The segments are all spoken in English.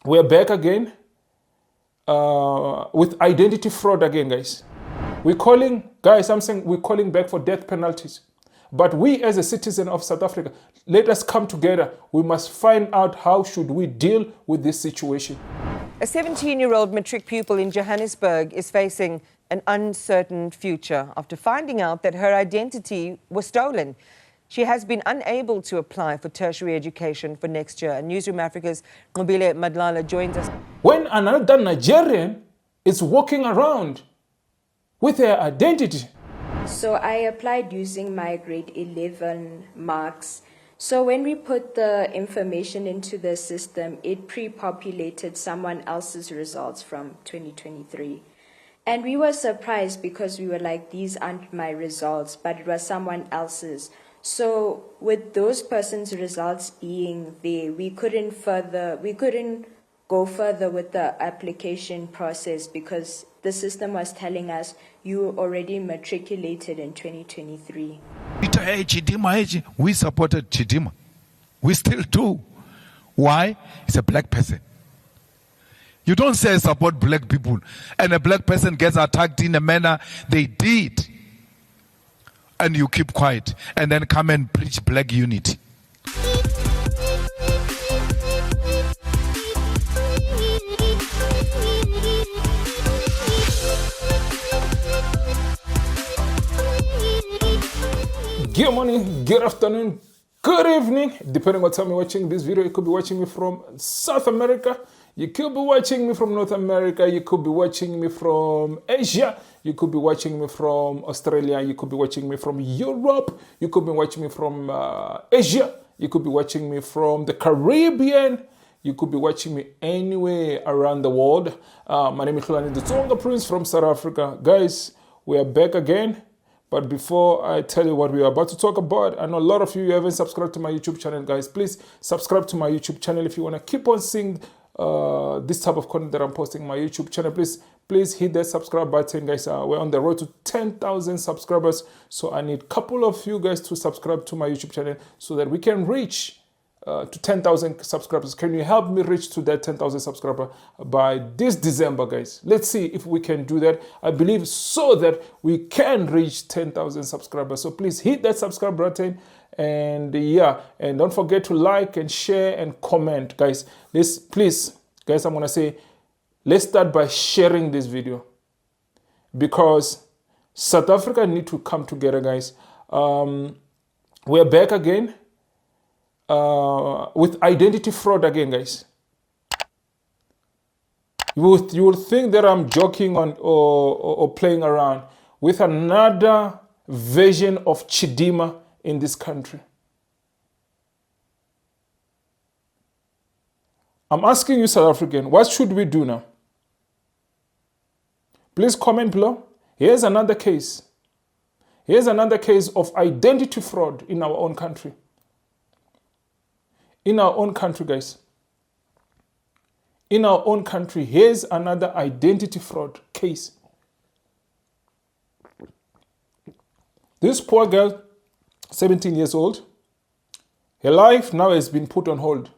We're back again with identity fraud again, guys. We're calling back for death penalties. But we as a citizen of South Africa, let us come together. We must find out how should we deal with this situation. A 17-year-old matric pupil in Johannesburg is facing an uncertain future after finding out that her identity was stolen. She has been unable to apply for tertiary education for next year. And Newsroom Africa's Nkosazana Dhlamini joins us. When another Nigerian is walking around with her identity. So I applied using my grade 11 marks. So when we put the information into the system, it pre-populated someone else's results from 2023. And we were surprised because we were like, these aren't my results, but it was someone else's. So with those persons' results being there, we couldn't go further with the application process because the system was telling us you already matriculated in 2023. Chidimma, we supported Chidimma. We still do. Why? It's a black person. You don't say support black people and a black person gets attacked in a manner they did. And you keep quiet and then come and preach black unity. Good morning, good afternoon, good evening, depending on what time you're watching this video. You could be watching me from South America, you could be watching me from North America, you could be watching me from Asia, you could be watching me from Australia, you could be watching me from Europe, you could be watching me from Asia, you could be watching me from the Caribbean, you could be watching me anywhere around the world. My name is Hlulani, the Tonga Prince from South Africa. Guys, we are back again. But before I tell you what we are about to talk about, I know a lot of you haven't subscribed to my YouTube channel, guys. Please subscribe to my YouTube channel if you want to keep on seeing this type of content that I'm posting on my YouTube channel. Please hit that subscribe button, guys. We're on the road to 10,000 subscribers. So I need a couple of you guys to subscribe to my YouTube channel so that we can reach to 10,000 subscribers. Can you help me reach to that 10,000 subscriber by this December, guys? Let's see if we can do that. I believe so that we can reach 10,000 subscribers. So please hit that subscribe button and and don't forget to like and share and comment, guys. Please, guys, I'm gonna say, let's start by sharing this video because South Africa need to come together, guys. We're back again. With identity fraud again, guys. You will think that I'm joking on or playing around with another version of Chidimma in this country. I'm asking you, South African, what should we do now? Please comment below. Here's another case. Here's another case of identity fraud in our own country. In our own country, guys. In our own country, here's another identity fraud case. This poor girl, 17 years old, her life now has been put on hold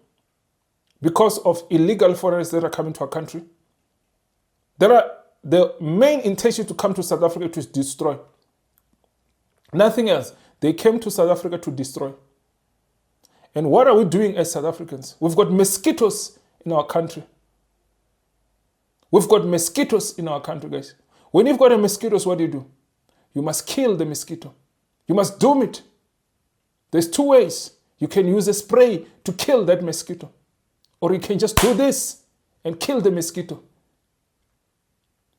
because of illegal foreigners that are coming to our country. The main intention to come to South Africa to destroy. Nothing else. They came to South Africa to destroy. And what are we doing as South Africans? We've got mosquitoes in our country. We've got mosquitoes in our country, guys. When you've got a mosquitoes, what do? You must kill the mosquito. You must doom it. There's two ways. You can use a spray to kill that mosquito. Or you can just do this and kill the mosquito.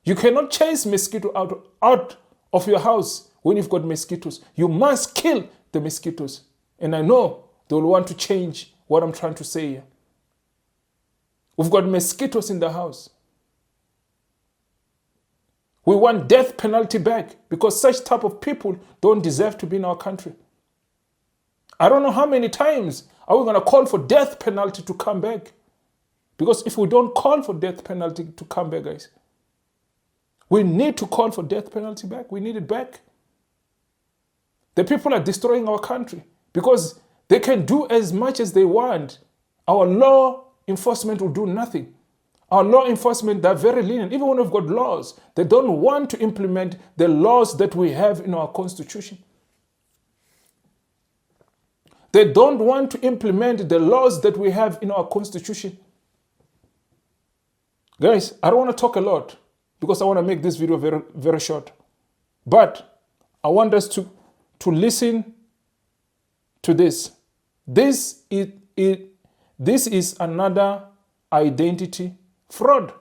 You cannot chase mosquito out of your house when you've got mosquitoes. You must kill the mosquitoes. And I know they will want to change what I'm trying to say here. We've got mosquitoes in the house. We want death penalty back because such type of people don't deserve to be in our country. I don't know how many times are we going to call for death penalty to come back. Because if we don't call for death penalty to come back, guys, we need to call for death penalty back. We need it back. The people are destroying our country because they can do as much as they want. Our law enforcement will do nothing. Our law enforcement, they're very lenient. Even when we've got laws, they don't want to implement the laws that we have in our constitution. They don't want to implement the laws that we have in our constitution. Guys, I don't want to talk a lot because I want to make this video very, very short. But I want us to listen to this. This is another identity fraud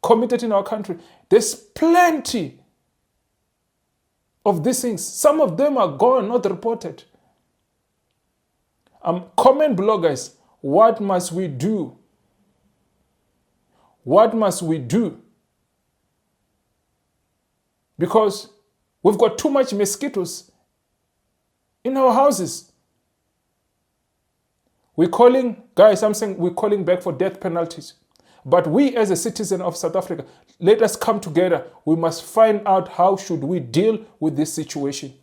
committed in our country. There's plenty of these things. Some of them are gone, not reported. Comment below, guys. What must we do? What must we do? Because we've got too much mosquitoes in our houses. We're calling, guys, I'm saying we're calling back for death penalties. But we as a citizen of South Africa, let us come together. We must find out how should we deal with this situation.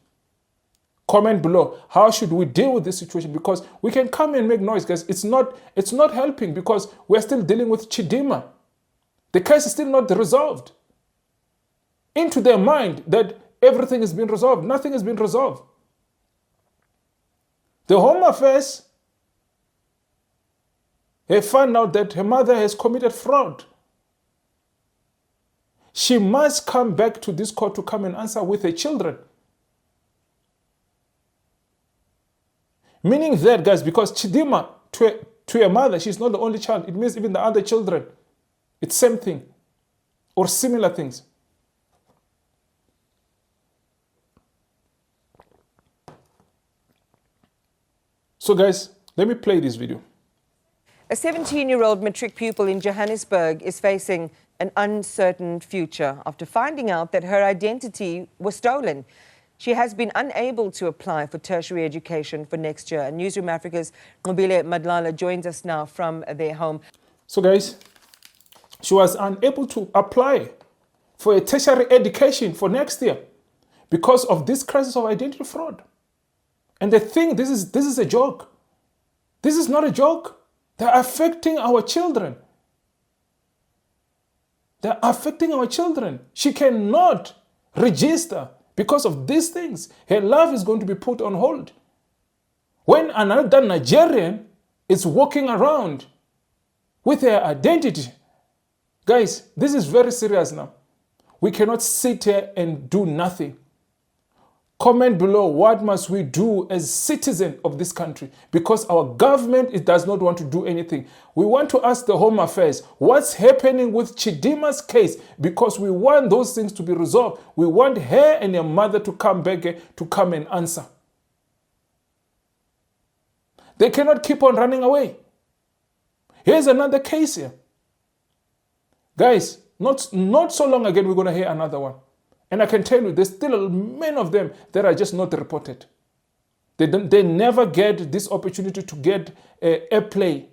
Comment below, how should we deal with this situation? Because we can come and make noise, guys. It's not helping because we're still dealing with Chidimma. The case is still not resolved. Into their mind that everything has been resolved. Nothing has been resolved. The Home Affairs have found out that her mother has committed fraud. She must come back to this court to come and answer with her children. Meaning that, guys, because Chidimma, to her mother, she's not the only child. It means even the other children. It's same thing or similar things. So, guys, let me play this video. A 17-year-old matric pupil in Johannesburg is facing an uncertain future after finding out that her identity was stolen. She has been unable to apply for tertiary education for next year. Newsroom Africa's Nkosazana Dhlamini joins us now from their home. So, guys, she was unable to apply for a tertiary education for next year because of this crisis of identity fraud. And they think this is a joke. This is not a joke. They're affecting our children. They're affecting our children. She cannot register because of these things. Her life is going to be put on hold. When another Nigerian is walking around with her identity, guys, this is very serious now. We cannot sit here and do nothing. Comment below, what must we do as citizens of this country? Because our government, it does not want to do anything. We want to ask the Home Affairs, what's happening with Chidimma's case? Because we want those things to be resolved. We want her and her mother to come back to come and answer. They cannot keep on running away. Here's another case here. Guys, not so long again, we're going to hear another one. And I can tell you, there's still many of them that are just not reported. They never get this opportunity to get airplay.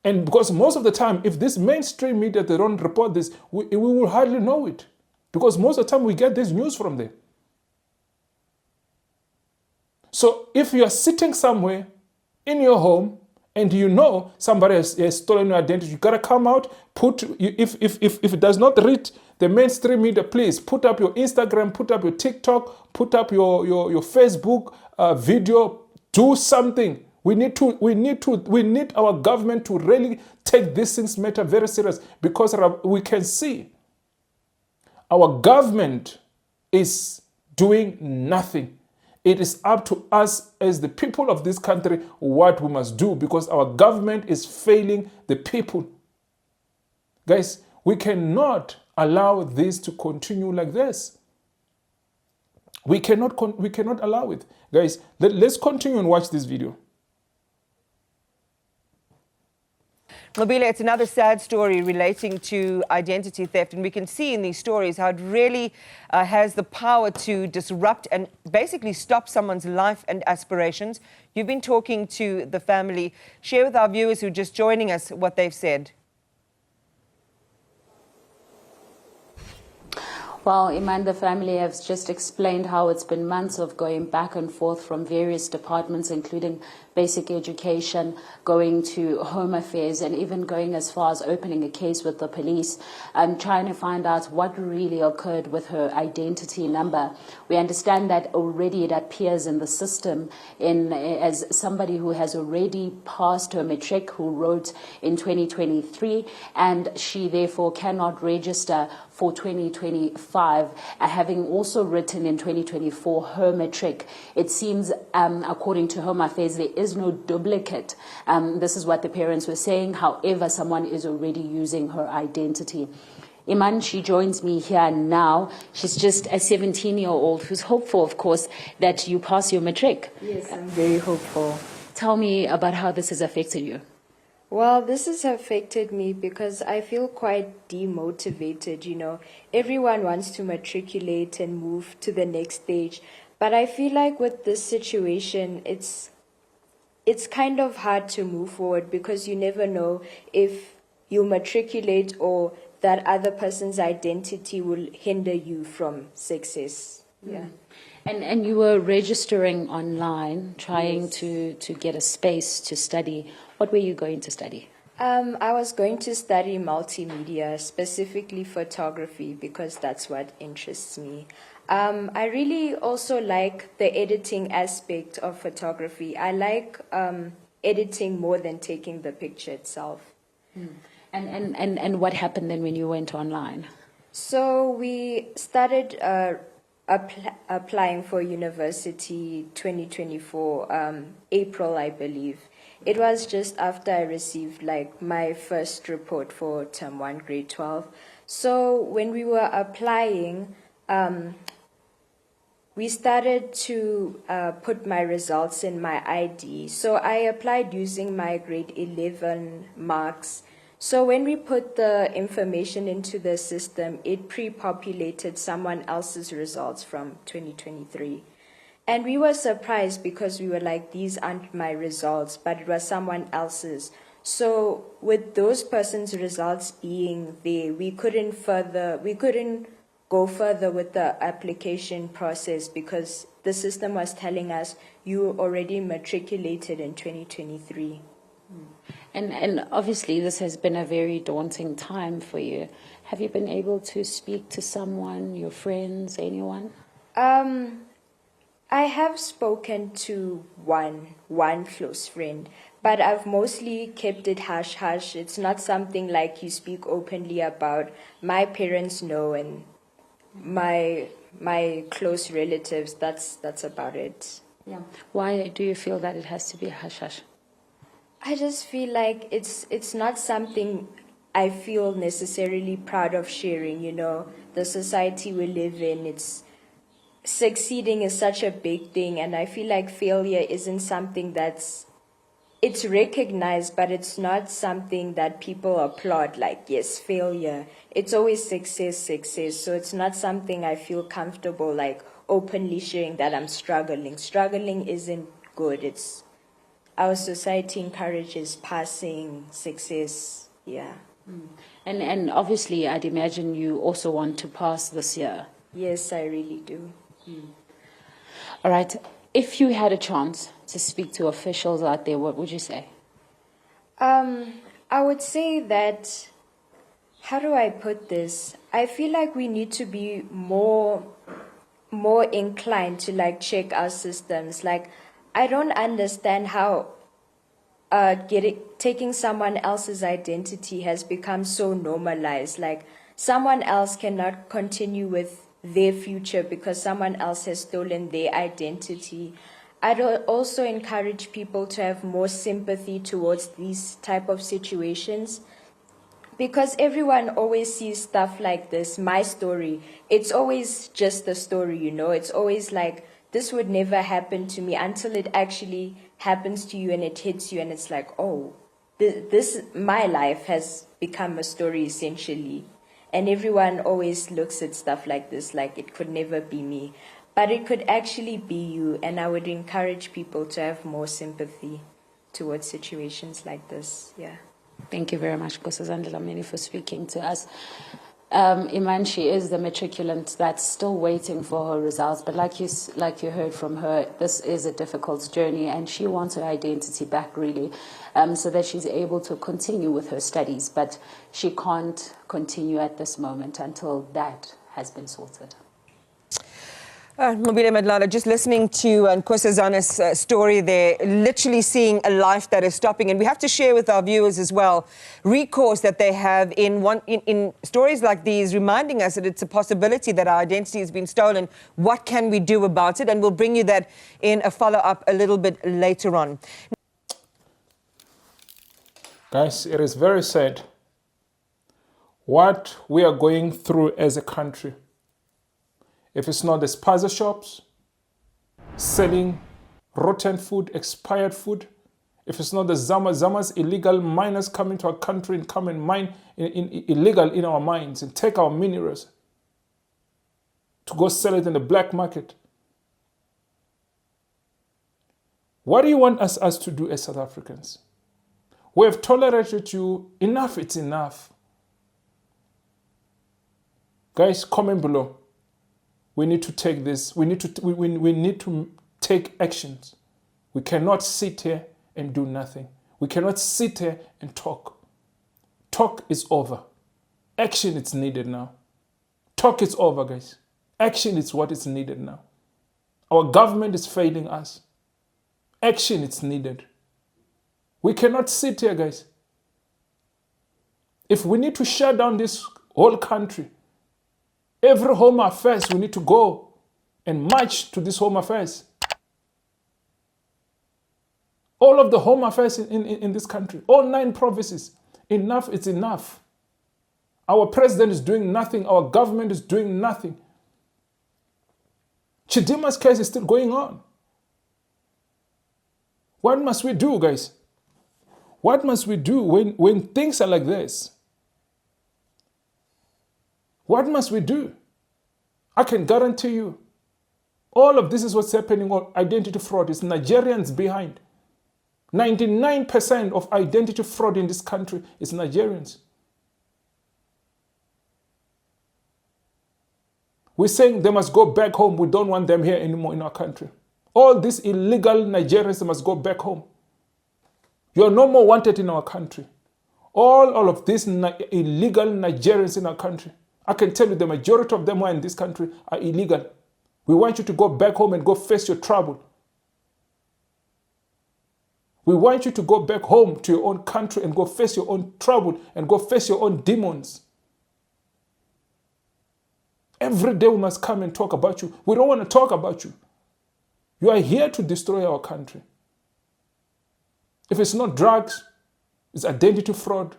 And because most of the time, if this mainstream media, they don't report this, we will hardly know it. Because most of the time, we get this news from them. So if you are sitting somewhere in your home, and you know somebody has stolen your identity, you gotta come out, if it does not reach the mainstream media, please put up your Instagram, put up your TikTok, put up your Facebook video, do something. We need our government to really take this things matter very serious, because we can see our government is doing nothing. It is up to us as the people of this country what we must do, because our government is failing the people. Guys, we cannot allow this to continue like this. We cannot allow it. Guys, let's continue and watch this video. Mobile, it's another sad story relating to identity theft, and we can see in these stories how it really has the power to disrupt and basically stop someone's life and aspirations. You've been talking to the family. Share with our viewers who are just joining us what they've said. Well, Iman, the family has just explained how it's been months of going back and forth from various departments, including basic education, going to home affairs, and even going as far as opening a case with the police, trying to find out what really occurred with her identity number. We understand that already it appears in the system as somebody who has already passed her matric, who wrote in 2023, and she therefore cannot register for 2025, having also written in 2024 her matric. It seems, according to Home Affairs, there is no duplicate. This is what the parents were saying. However, someone is already using her identity. Iman, she joins me here now. She's just a 17-year-old who's hopeful, of course, that you pass your matric. Yes, I'm very hopeful. Tell me about how this has affected you. Well, this has affected me because I feel quite demotivated, you know. Everyone wants to matriculate and move to the next stage. But I feel like with this situation, it's kind of hard to move forward because you never know if you matriculate or that other person's identity will hinder you from success. Yeah. And you were registering online, trying Yes. to get a space to study. What were you going to study? I was going to study multimedia, specifically photography, because that's what interests me. I really also like the editing aspect of photography. I like editing more than taking the picture itself. And what happened then when you went online? So we started applying for university 2024, April, I believe. It was just after I received like my first report for term 1, grade 12. So when we were applying, we started to put my results in my ID. So I applied using my grade 11 marks. So when we put the information into the system, it pre-populated someone else's results from 2023. And we were surprised because we were like, these aren't my results, but it was someone else's. So with those persons' results being there, we couldn't go further with the application process because the system was telling us you already matriculated in 2023. And obviously this has been a very daunting time for you. Have you been able to speak to someone, your friends, anyone? I have spoken to one close friend, but I've mostly kept it hush-hush. It's not something like you speak openly about. My parents know, and my close relatives, that's about it. Yeah. Why do you feel that it has to be hush-hush? I just feel like it's not something I feel necessarily proud of sharing, you know. The society we live in, succeeding is such a big thing, and I feel like failure isn't something it's recognized, but it's not something that people applaud, like, yes, failure. It's always success. So it's not something I feel comfortable, like, openly sharing that I'm struggling. Struggling isn't good. Our society encourages passing, success, yeah. And obviously, I'd imagine you also want to pass this year. Yes, I really do. All right. If you had a chance to speak to officials out there, what would you say? I would say that, how do I put this? I feel like we need to be more inclined to like check our systems. Like, I don't understand how taking someone else's identity has become so normalized. Like, someone else cannot continue with their future because someone else has stolen their identity. I'd also encourage people to have more sympathy towards these type of situations, because everyone always sees stuff like this. My story, it's always just a story, you know. It's always like, this would never happen to me, until it actually happens to you and it hits you and it's like, oh, my life has become a story essentially. And everyone always looks at stuff like this like it could never be me. But it could actually be you, and I would encourage people to have more sympathy towards situations like this. Yeah. Thank you very much, Nkosazana Dhlamini, for speaking to us. Iman, she is the matriculant that's still waiting for her results. But like you heard from her, this is a difficult journey, and she wants her identity back, really, so that she's able to continue with her studies. But she can't continue at this moment until that has been sorted. Mobile Madlala, just listening to Nkosazana's story there, literally seeing a life that is stopping. And we have to share with our viewers as well recourse that they have in stories like these, reminding us that it's a possibility that our identity has been stolen. What can we do about it? And we'll bring you that in a follow-up a little bit later on. Guys, it is very sad what we are going through as a country. If it's not the spaza shops selling rotten food, expired food, if it's not the Zamas, illegal miners coming to our country and come and mine illegal in our mines and take our minerals to go sell it in the black market. What do you want us to do as South Africans? We have tolerated you. Enough, it's enough. Guys, comment below. We need to take this. We need to take actions. We cannot sit here and do nothing. We cannot sit here and talk. Talk is over. Action is needed now. Talk is over, guys. Action is what is needed now. Our government is failing us. Action is needed. We cannot sit here, guys. If we need to shut down this whole country, every home affairs, we need to go and march to this home affairs. All of the home affairs in this country, all 9 provinces, enough is enough. Our president is doing nothing. Our government is doing nothing. Chidimma's case is still going on. What must we do, guys? What must we do when things are like this? What must we do? I can guarantee you, all of this is what's happening on identity fraud. It's Nigerians behind. 99% of identity fraud in this country is Nigerians. We're saying they must go back home. We don't want them here anymore in our country. All these illegal Nigerians, they must go back home. You are no more wanted in our country. All of these illegal Nigerians in our country, I can tell you the majority of them who are in this country are illegal. We want you to go back home and go face your trouble. We want you to go back home to your own country and go face your own trouble and go face your own demons. Every day we must come and talk about you. We don't want to talk about you. You are here to destroy our country. If it's not drugs, it's identity fraud.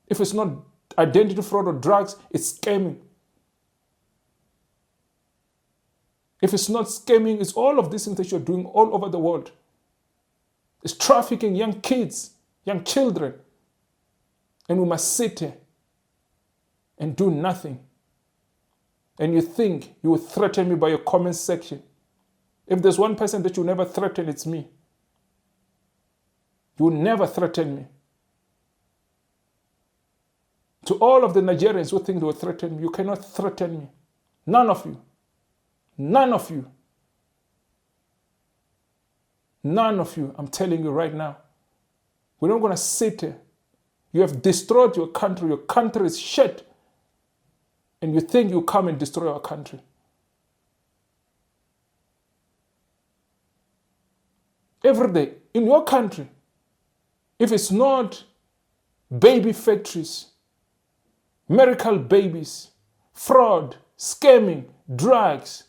If it's not identity fraud or drugs, it's scamming. If it's not scamming, it's all of these things that you're doing all over the world. It's trafficking young kids, young children. And we must sit here and do nothing. And you think you will threaten me by your comment section. If there's one person that you never threaten, it's me. You will never threaten me. To all of the Nigerians who think they will threaten me, you cannot threaten me. None of you. None of you. None of you. I'm telling you right now. We're not going to sit here. You have destroyed your country. Your country is shit. And you think you come and destroy our country. Every day, in your country, if it's not baby factories, miracle babies, fraud, scamming, drugs,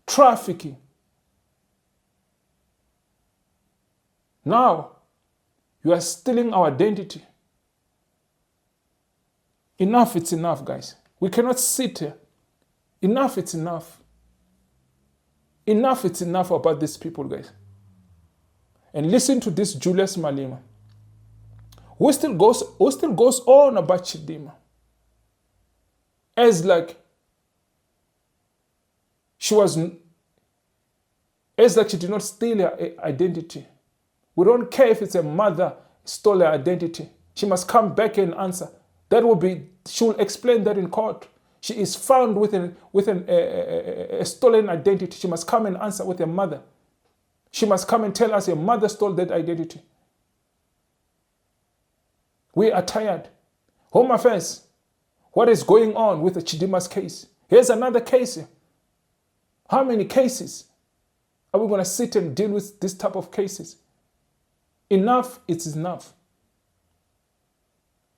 trafficking. Now, you are stealing our identity. Enough, it's enough, guys. We cannot sit here. Enough, it's enough. Enough, it's enough about these people, guys. And listen to this Julius Malema, who still goes on about Chidimma. As like she did not steal her identity. We don't care if it's a mother stole her identity. She must come back and answer. She will explain that in court. She is found with a stolen identity. She must come and answer with her mother. She must come and tell us your mother stole that identity. We are tired. Home Affairs, what is going on with the Chidimma's case? Here's another case. How many cases are we going to sit and deal with this type of cases? Enough, it's enough.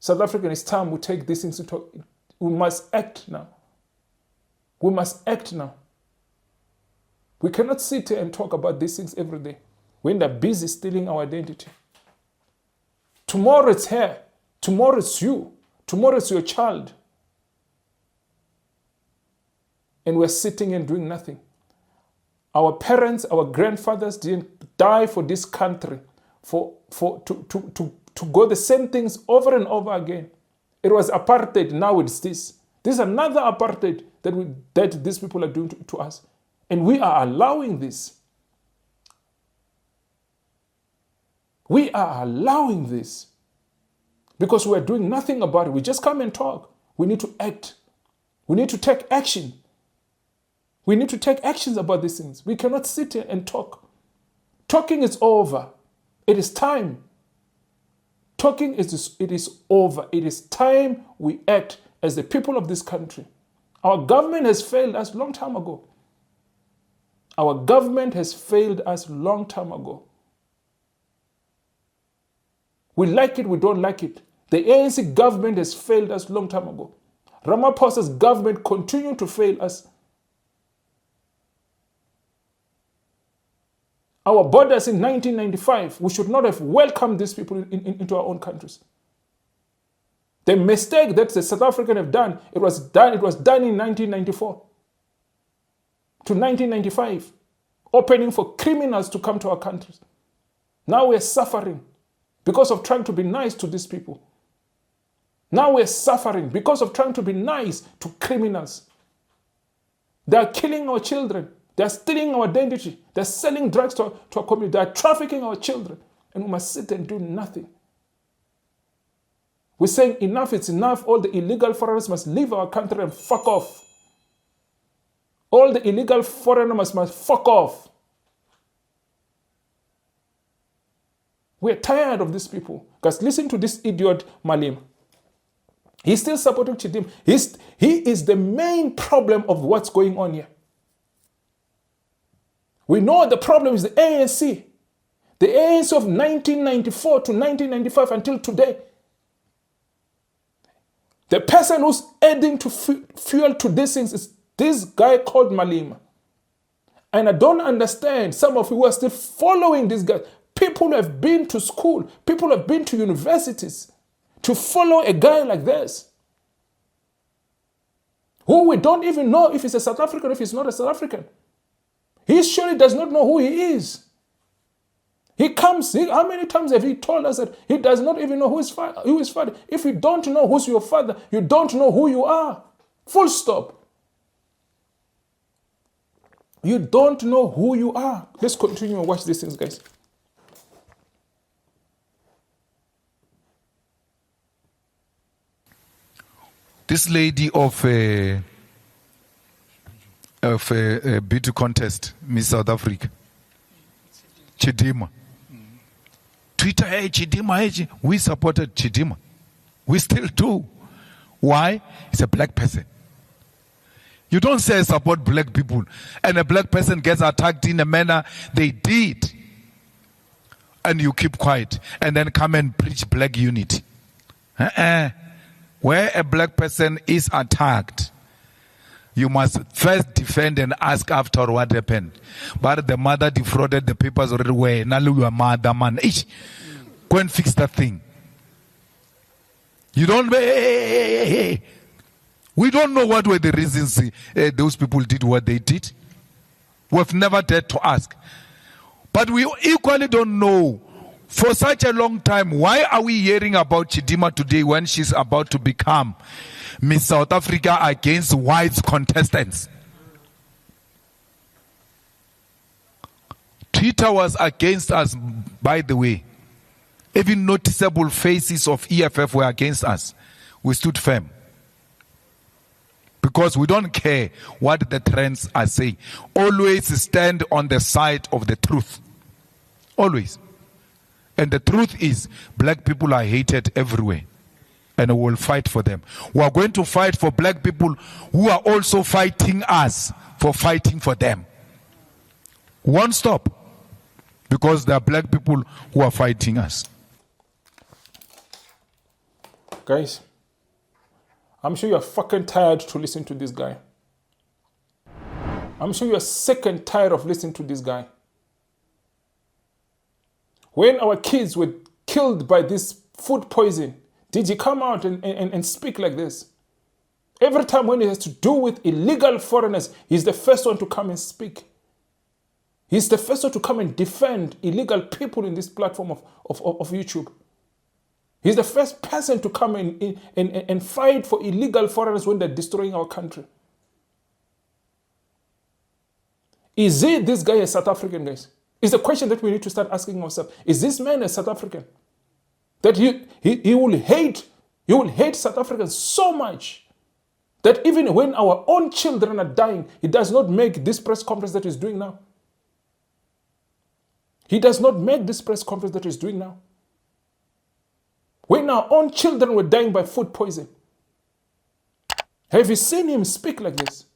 South Africa, it's time we take these things into. We must act now. We must act now. We cannot sit here and talk about these things every day when they're busy stealing our identity. Tomorrow it's her. Tomorrow it's you. Tomorrow it's your child. And we're sitting and doing nothing. Our parents, our grandfathers didn't die for this country to go the same things over and over again. It was apartheid, now it's this. This is another apartheid that these people are doing to us. And we are allowing this. We are allowing this. Because we are doing nothing about it. We just come and talk. We need to act. We need to take action. We need to take actions about these things. We cannot sit here and talk. Talking is over. It is time. Talking it is over. It is time we act as the people of this country. Our government has failed us a long time ago. Our government has failed us a long time ago. We like it, we don't like it. The ANC government has failed us a long time ago. Ramaphosa's government continued to fail us. Our borders in 1995, we should not have welcomed these people into our own countries. The mistake that the South Africans have done, it was done in 1994 to 1995, opening for criminals to come to our countries. Now we're suffering because of trying to be nice to these people. Now we're suffering because of trying to be nice to criminals. They are killing our children. They are stealing our identity. They are selling drugs to our community. They are trafficking our children. And we must sit and do nothing. We're saying enough is enough. All the illegal foreigners must leave our country and fuck off. All the illegal foreigners must fuck off. We're tired of these people. Because listen to this idiot Malema. He's still supporting Chidimma. He is the main problem of what's going on here. We know the problem is the ANC. The ANC of 1994 to 1995 until today. The person who's adding to fuel to these things is this guy called Malema. And I don't understand some of you who are still following this guy. People who have been to school, people who have been to universities to follow a guy like this. Who we don't even know if he's a South African or if he's not a South African. He surely does not know who he is. How many times have he told us that he does not even know who his father? If you don't know who's your father, you don't know who you are. Full stop. You don't know who you are. Let's continue and watch these things, guys. This lady of a beauty contest, Miss South Africa, Chidimma. Twitter, hey, Chidimma, hey, we supported Chidimma. We still do. Why? It's a black person. You don't say support black people and a black person gets attacked in a manner they did. And you keep quiet and then come and preach black unity. Where a black person is attacked, you must first defend and ask after what happened. But the mother defrauded the papers already. Where now your mother man, go and fix that thing. You don't. Hey. We don't know what were the reasons those people did what they did. We've never dared to ask. But we equally don't know. For such a long time, why are we hearing about Chidimma today when she's about to become Miss South Africa against white contestants? Twitter was against us, by the way. Even noticeable faces of EFF were against us. we stood firm. Because we don't care what the trends are saying. Always stand on the side of the truth. Always. And the truth is, black people are hated everywhere. And we will fight for them. We are going to fight for black people who are also fighting us for fighting for them. We won't stop. Because there are black people who are fighting us. Guys, I'm sure you're fucking tired to listen to this guy. I'm sure you're sick and tired of listening to this guy. When our kids were killed by this food poison, did he come out and speak like this? Every time when it has to do with illegal foreigners, he's the first one to come and speak. He's the first one to come and defend illegal people in this platform of YouTube. He's the first person to come and fight for illegal foreigners when they're destroying our country. Is this guy a South African, guys? It's a question that we need to start asking ourselves. Is this man a South African? That he will hate South Africans so much that even when our own children are dying, he does not make this press conference that he's doing now. He does not make this press conference that he's doing now. When our own children were dying by food poison, have you seen him speak like this?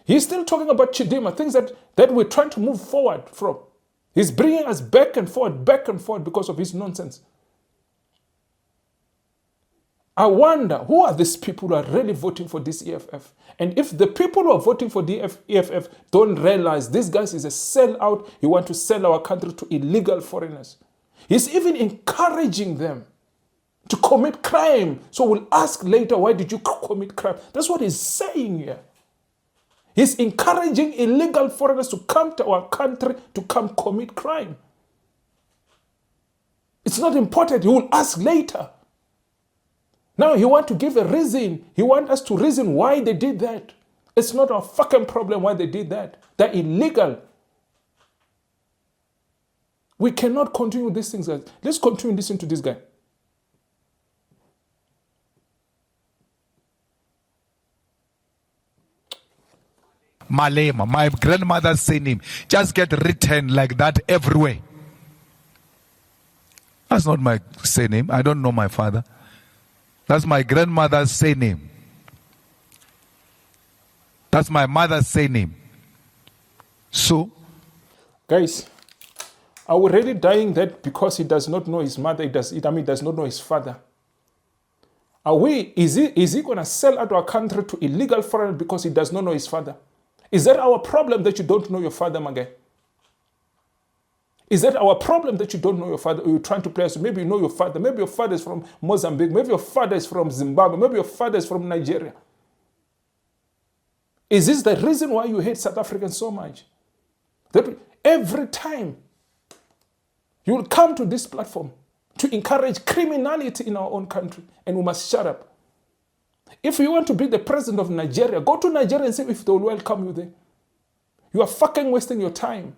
He's still talking about Chidimma, things that we're trying to move forward from. He's bringing us back and forward because of his nonsense. I wonder, who are these people who are really voting for this EFF? And if the people who are voting for the EFF don't realize this guy is a sellout, he wants to sell our country to illegal foreigners. He's even encouraging them to commit crime. So we'll ask later, why did you commit crime? That's what he's saying here. He's encouraging illegal foreigners to come to our country to come commit crime. It's not important. He will ask later. Now he wants to give a reason. He wants us to reason why they did that. It's not our fucking problem why they did that. They're illegal. We cannot continue these things. Let's continue listening to this guy. Malema, my grandmother's surname, just get written like that everywhere. That's not my surname. I don't know my father. That's my grandmother's surname. That's my mother's surname. So, guys, are we really dying that because he does not know his mother, he does not know his father? Is he going to sell out our country to illegal foreigners because he does not know his father? Is that our problem that you don't know your father, my guy? Is that our problem that you don't know your father? Or you're trying to play us? Maybe you know your father. Maybe your father is from Mozambique. Maybe your father is from Zimbabwe. Maybe your father is from Nigeria. Is this the reason why you hate South Africans so much? That every time you will come to this platform to encourage criminality in our own country, and we must shut up. If you want to be the president of Nigeria, go to Nigeria and see if they will welcome you there. You are fucking wasting your time.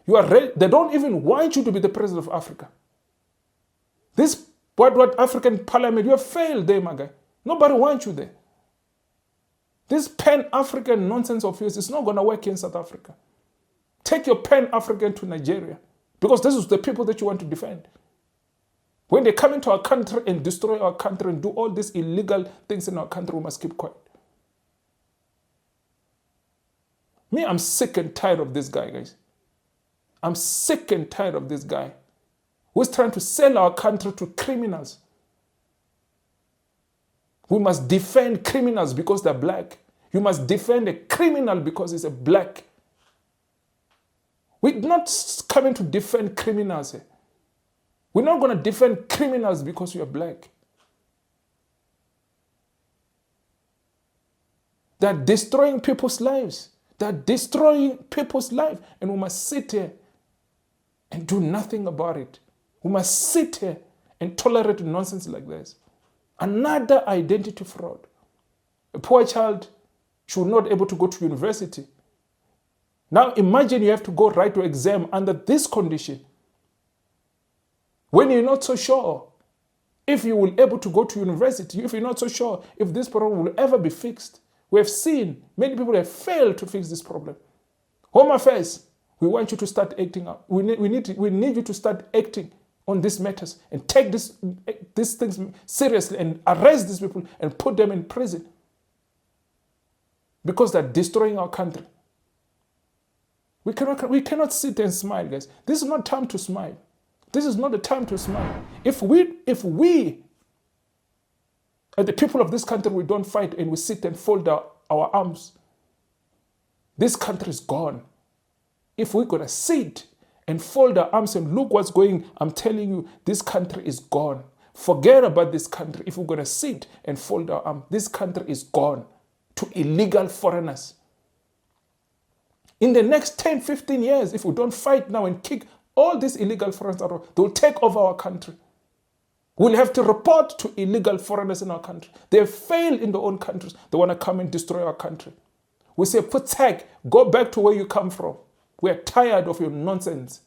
They don't even want you to be the president of Africa. This, what African parliament, you have failed there, my guy. Nobody wants you there. This pan-African nonsense of yours is not going to work in South Africa. Take your pan-African to Nigeria, because this is the people that you want to defend. When they come into our country and destroy our country and do all these illegal things in our country, we must keep quiet. Me, I'm sick and tired of this guy, guys. I'm sick and tired of this guy who's trying to sell our country to criminals. We must defend criminals because they're black. You must defend a criminal because he's a black. We're not coming to defend criminals here. We're not going to defend criminals because you're black. They're destroying people's lives. They're destroying people's lives. And we must sit here and do nothing about it. We must sit here and tolerate nonsense like this. Another identity fraud. A poor child should not be able to go to university. Now imagine you have to go write your exam under this condition. When you're not so sure If you will able to go to university, if you're not so sure if this problem will ever be fixed. We have seen many people have failed to fix this problem. Home Affairs, we want you to start acting up. We need you to start acting on these matters and take these things seriously and arrest these people and put them in prison because they're destroying our country. We cannot sit and smile, guys. This is not time to smile. This is not the time to smile. If we, as the people of this country, we don't fight and we sit and fold our arms, this country is gone. If we're going to sit and fold our arms and look what's going, I'm telling you, this country is gone. Forget about this country. If we're going to sit and fold our arms, this country is gone to illegal foreigners. In the next 10, 15 years, if we don't fight now and kick all these illegal foreigners out, they will take over our country. We'll have to report to illegal foreigners in our country. They fail in their own countries. They want to come and destroy our country. We say, put tag, go back to where you come from. We're tired of your nonsense.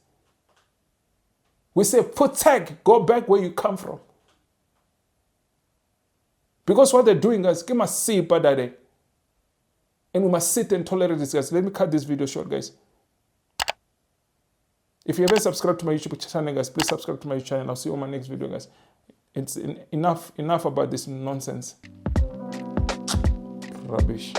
We say, put tag, go back where you come from. Because what they're doing is, give us see padade. And we must sit and tolerate this, guys. Let me cut this video short, guys. If you haven't subscribed to my YouTube channel, guys, please subscribe to my channel. I'll see you on my next video, guys. It's enough about this nonsense. Rubbish.